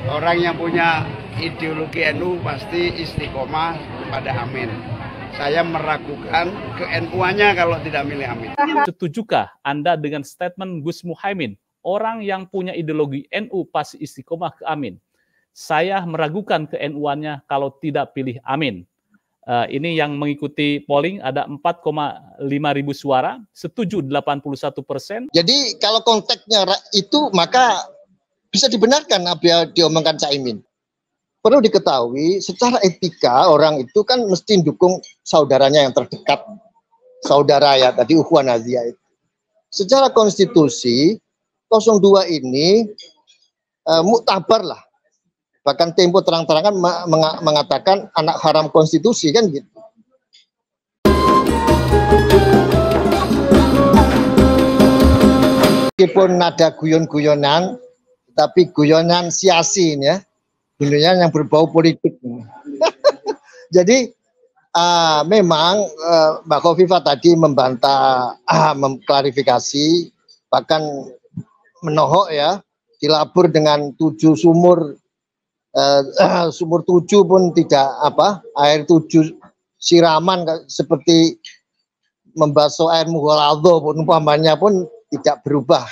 Orang yang punya ideologi NU pasti istiqomah kepada Amin. Saya meragukan ke NU-nya kalau tidak milih Amin. Setujukah Anda dengan statement Gus Muhaimin? Orang yang punya ideologi NU pasti istiqomah ke Amin. Saya meragukan ke NU-nya kalau tidak pilih Amin. Ini yang mengikuti polling ada 4,5 ribu suara, setuju 81%. Jadi kalau konteksnya itu maka bisa dibenarkan apa yang diomongkan Caimin. Perlu diketahui secara etika orang itu kan mesti dukung saudaranya yang terdekat. Saudara ya tadi ukhuwah naziyah itu. Secara konstitusi 02 ini muktabar lah. Bahkan Tempo terang-terangan mengatakan anak haram konstitusi kan gitu. Meskipun nada guyon-guyonan, tapi guyonan siasi ya, guyonan yang berbau politik. Jadi memang Mbak Khofifah tadi membantah, mengklarifikasi, bahkan menohok ya, dilabur dengan 7 sumur. Sumur 7 pun tidak air 7 siraman seperti membasuh air mughaladzah pun umpamanya pun tidak berubah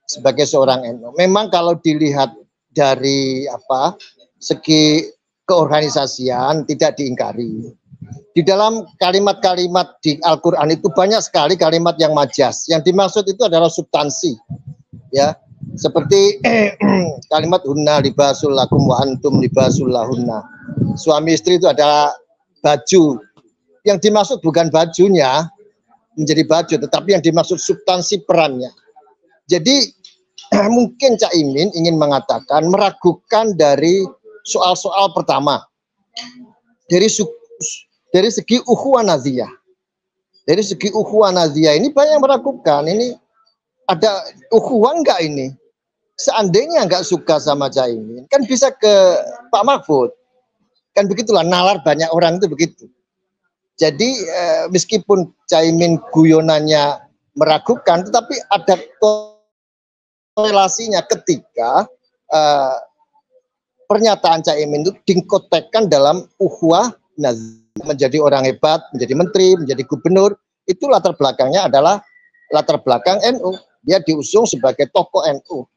sebagai seorang NU. Memang kalau dilihat dari segi keorganisasian tidak diingkari. Di dalam kalimat-kalimat di Al-Qur'an itu banyak sekali kalimat yang majas. Yang dimaksud itu adalah substansi. Ya. Seperti kalimat hunna libasul lakum wa antum libasul lahunna. Suami istri itu adalah baju. Yang dimaksud bukan bajunya menjadi baju, tetapi yang dimaksud substansi perannya. Jadi mungkin Caimin ingin mengatakan, meragukan dari soal-soal pertama. Dari segi ukhuwah naziyah. Dari segi ukhuwah naziyah ini banyak yang meragukan. Ini ada ukhuwah enggak ini? Seandainya enggak suka sama Caimin, kan bisa ke Pak Mahfud. Kan begitulah, nalar banyak orang itu begitu. Jadi meskipun Caimin guyonannya meragukan, tetapi ada korelasinya ketika pernyataan Caimin itu dikontekskan dalam ukhuwah naziyah. Menjadi orang hebat, menjadi menteri, menjadi gubernur, itu latar belakangnya adalah latar belakang NU. Dia diusung sebagai tokoh NU.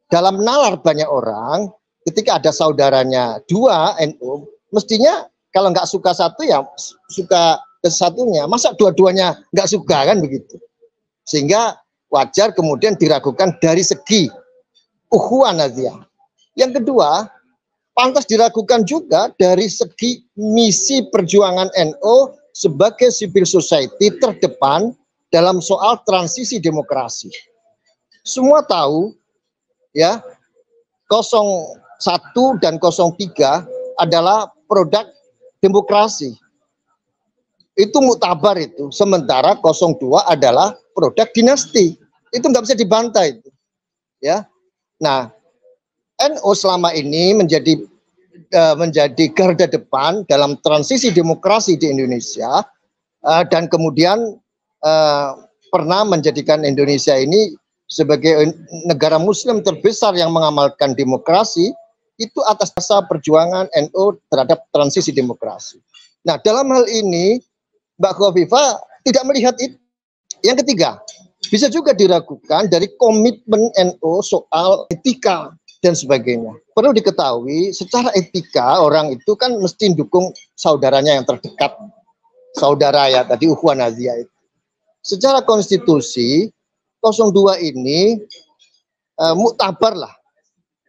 Dalam nalar banyak orang, ketika ada saudaranya 2 NU, mestinya kalau nggak suka satu ya suka ke satunya. Masa dua-duanya nggak suka kan begitu. Sehingga wajar kemudian diragukan dari segi ukhuwah naziyah. Yang kedua, pantas diragukan juga dari segi misi perjuangan NU sebagai civil society terdepan dalam soal transisi demokrasi. Semua tahu ya, 01 dan 03 adalah produk demokrasi. Itu muktabar itu. Sementara 02 adalah produk dinasti. Itu nggak bisa dibantah itu. Ya. Nah, NU selama ini menjadi garda depan dalam transisi demokrasi di Indonesia dan kemudian pernah menjadikan Indonesia ini sebagai negara muslim terbesar yang mengamalkan demokrasi itu atas dasar perjuangan NU terhadap transisi demokrasi. Nah, dalam hal ini Mbak Khofifah tidak melihat itu. Yang ketiga, bisa juga diragukan dari komitmen NU soal etika dan sebagainya. Perlu diketahui secara etika orang itu kan mesti dukung saudaranya yang terdekat. Saudara ya tadi ukhuwah naziyah itu. Secara konstitusi 02 ini muktabar lah.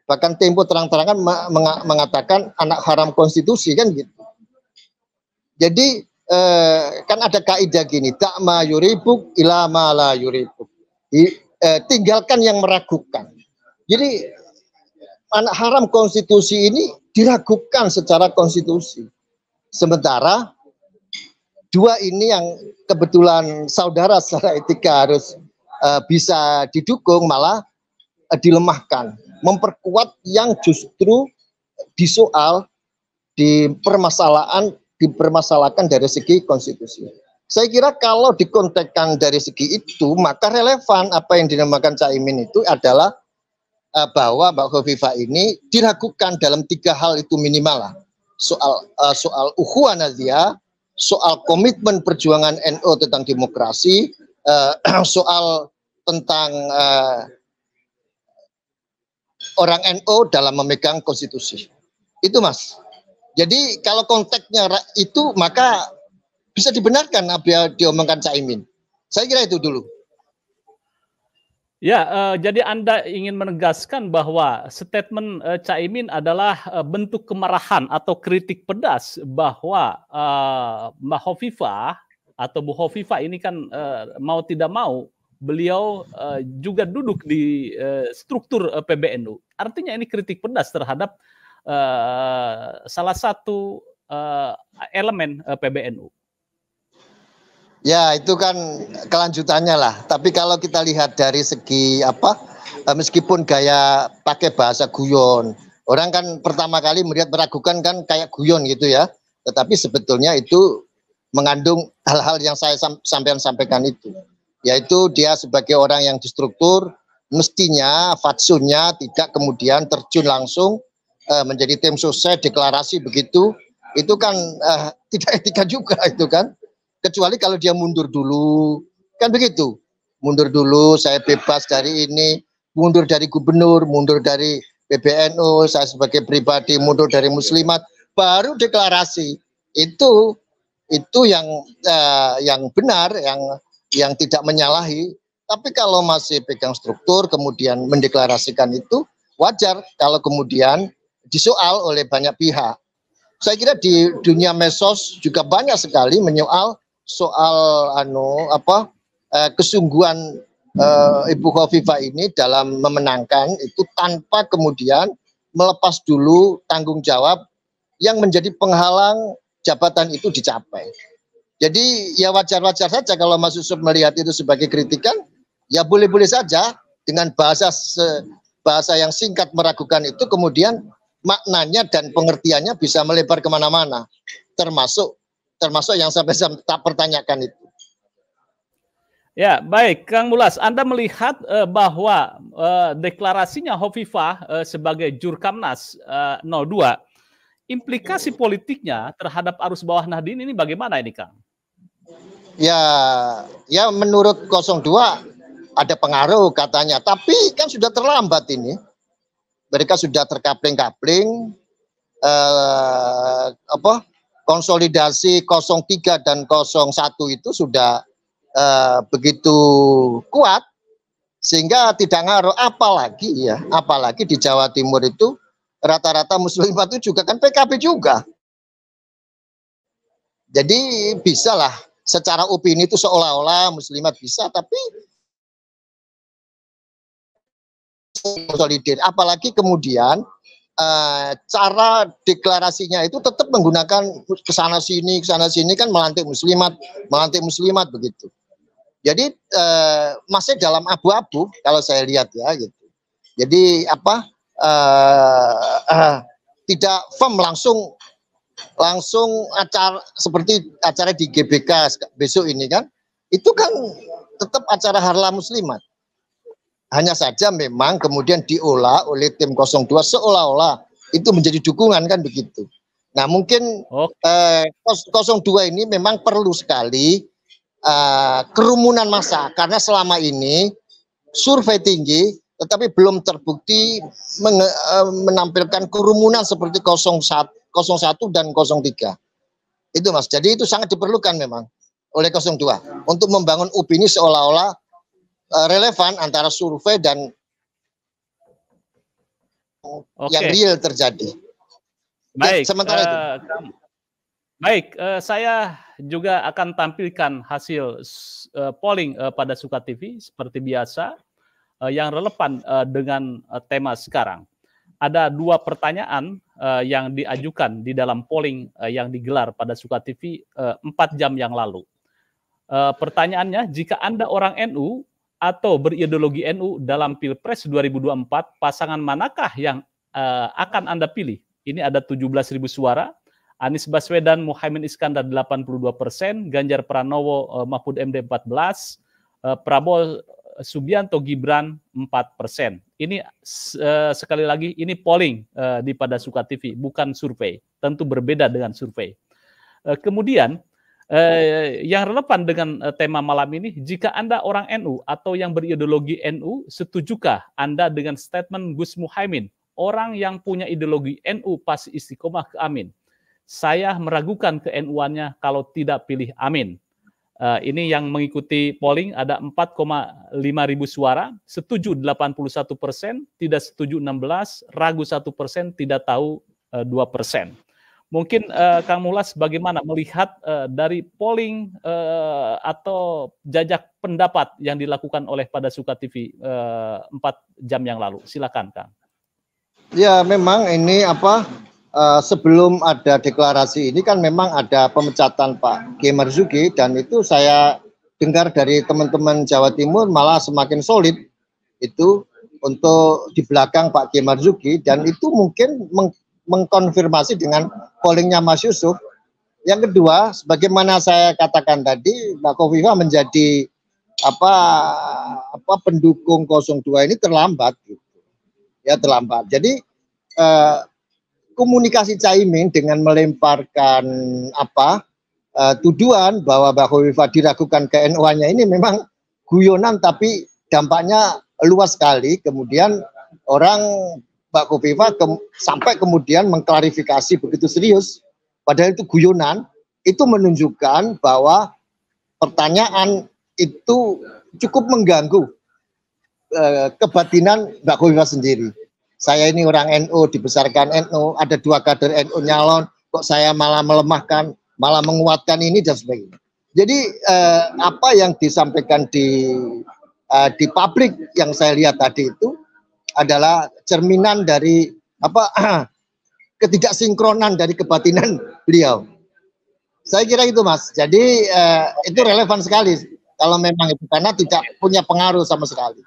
Bahkan Tempo terang-terangan mengatakan anak haram konstitusi kan gitu. Jadi kan ada kaidah gini, tak ma yuribuk ila ma la yuribuk. Tinggalkan yang meragukan. Jadi anak haram konstitusi ini diragukan secara konstitusi. Sementara 2 ini yang kebetulan saudara secara etika harus bisa didukung malah dilemahkan, memperkuat yang justru disoal, dipermasalahkan dari segi konstitusi. Saya kira kalau dikontekskan dari segi itu, maka relevan apa yang dinamakan Caimin itu adalah bahwa Mbak Khofifah ini diragukan dalam 3 hal itu minimal lah. Soal ukhuwah nadhiyah, soal komitmen perjuangan NU tentang demokrasi, soal tentang orang NU dalam memegang konstitusi. Itu Mas. Jadi kalau konteksnya itu maka bisa dibenarkan apa yang diomongkan Caimin. Saya kira itu dulu. Ya, jadi Anda ingin menegaskan bahwa statement Caimin adalah bentuk kemarahan atau kritik pedas bahwa Mbak Khofifah atau Bu Khofifah ini kan mau tidak mau beliau juga duduk di struktur PBNU. Artinya ini kritik pedas terhadap salah satu elemen PBNU. Ya, itu kan kelanjutannya lah. Tapi kalau kita lihat dari segi meskipun gaya pakai bahasa guyon, orang kan pertama kali meragukan kan kayak guyon gitu ya. Tetapi sebetulnya itu mengandung hal-hal yang saya sampaikan itu. Yaitu dia sebagai orang yang distruktur, mestinya fatsunnya tidak kemudian terjun langsung menjadi tim sukses deklarasi begitu. Itu kan tidak etika juga itu kan. Kecuali kalau dia mundur dulu, kan begitu. Mundur dulu, saya bebas dari ini, mundur dari gubernur, mundur dari PBNU, saya sebagai pribadi mundur dari muslimat, baru deklarasi. Itu yang benar, yang tidak menyalahi. Tapi kalau masih pegang struktur, kemudian mendeklarasikan itu, wajar kalau kemudian disoal oleh banyak pihak. Saya kira di dunia medsos juga banyak sekali menyoal soal kesungguhan Ibu Khofifah ini dalam memenangkan itu tanpa kemudian melepas dulu tanggung jawab yang menjadi penghalang jabatan itu dicapai. Jadi ya wajar-wajar saja kalau Mas Yusuf melihat itu sebagai kritikan, ya boleh-boleh saja dengan bahasa yang singkat meragukan itu kemudian maknanya dan pengertiannya bisa melebar kemana-mana, termasuk yang sampai tak pertanyakan itu. Ya, baik, Kang Mulas, Anda melihat bahwa deklarasinya Khofifah sebagai Jurkamnas 02, implikasi politiknya terhadap arus bawah Nahdien ini bagaimana ini, Kang? Ya menurut 02 ada pengaruh katanya, tapi kan sudah terlambat ini. Mereka sudah terkapling-kapling, konsolidasi 03 dan 01 itu sudah begitu kuat sehingga tidak ngaruh, apalagi di Jawa Timur itu rata-rata muslimat itu juga kan PKB juga. Jadi bisalah secara opini itu seolah-olah muslimat bisa, tapi konsolidir, apalagi kemudian cara deklarasinya itu tetap menggunakan kesana sini kan melantik muslimat begitu. Jadi masih dalam abu-abu kalau saya lihat ya gitu. Jadi tidak firm langsung acara seperti acara di GBK besok ini kan, itu kan tetap acara Harlah Muslimat. Hanya saja memang kemudian diolah oleh tim 02 seolah-olah itu menjadi dukungan kan begitu. Nah mungkin 02 ini memang perlu sekali kerumunan massa karena selama ini survei tinggi tetapi belum terbukti menampilkan kerumunan seperti 01 dan 03. Itu Mas. Jadi itu sangat diperlukan memang oleh 02 untuk membangun opini seolah-olah relevan antara survei dan yang real terjadi. Baik, sementara itu. Baik, saya juga akan tampilkan hasil polling pada Suka TV seperti biasa yang relevan dengan tema sekarang. Ada 2 pertanyaan yang diajukan di dalam polling yang digelar pada Suka TV 4 jam yang lalu. Pertanyaannya, jika Anda orang NU atau berideologi NU dalam Pilpres 2024, pasangan manakah yang akan Anda pilih? Ini ada 17.000 suara. Anies Baswedan, Muhaimin Iskandar 82%, Ganjar Pranowo, Mahfud MD 14%, Prabowo Subianto Gibran 4%. Ini sekali lagi ini polling di Pada Suka TV, bukan survei. Tentu berbeda dengan survei. Kemudian yang relevan dengan tema malam ini, jika Anda orang NU atau yang berideologi NU, setujukah Anda dengan statement Gus Muhaimin, orang yang punya ideologi NU pasti istiqomah ke Amin? Saya meragukan ke NU-annya kalau tidak pilih Amin. Ini yang mengikuti polling ada 4,5 ribu suara, setuju 81%, tidak setuju 16%, ragu 1%, tidak tahu 2%. Mungkin Kang Mulas bagaimana melihat dari polling atau jajak pendapat yang dilakukan oleh Pada Suka TV 4 jam yang lalu? Silakan Kang. Ya memang ini sebelum ada deklarasi ini kan memang ada pemecatan Pak Kiai Marzuki, dan itu saya dengar dari teman-teman Jawa Timur malah semakin solid itu untuk di belakang Pak Kiai Marzuki, dan itu mungkin mengkonfirmasi dengan pollingnya Mas Yusuf. Yang kedua, sebagaimana saya katakan tadi, Mbak Kofifa menjadi pendukung 02 ini terlambat gitu. Ya terlambat. Jadi komunikasi Caimin dengan melemparkan tuduhan bahwa Mbak Kofifa diragukan ke NU-nya ini memang guyonan, tapi dampaknya luas sekali. Kemudian orang Mbak Kofifa sampai kemudian mengklarifikasi begitu serius, padahal itu guyonan. Itu menunjukkan bahwa pertanyaan itu cukup mengganggu kebatinan Mbak Kofifa sendiri. Saya ini orang NU, dibesarkan NU, ada 2 kader NU nyalon, kok saya malah melemahkan, malah menguatkan ini dan sebagainya. Jadi apa yang disampaikan di publik yang saya lihat tadi itu adalah cerminan dari ketidaksinkronan dari kebatinan beliau. Saya kira itu Mas. Jadi itu relevan sekali kalau memang itu, karena tidak punya pengaruh sama sekali.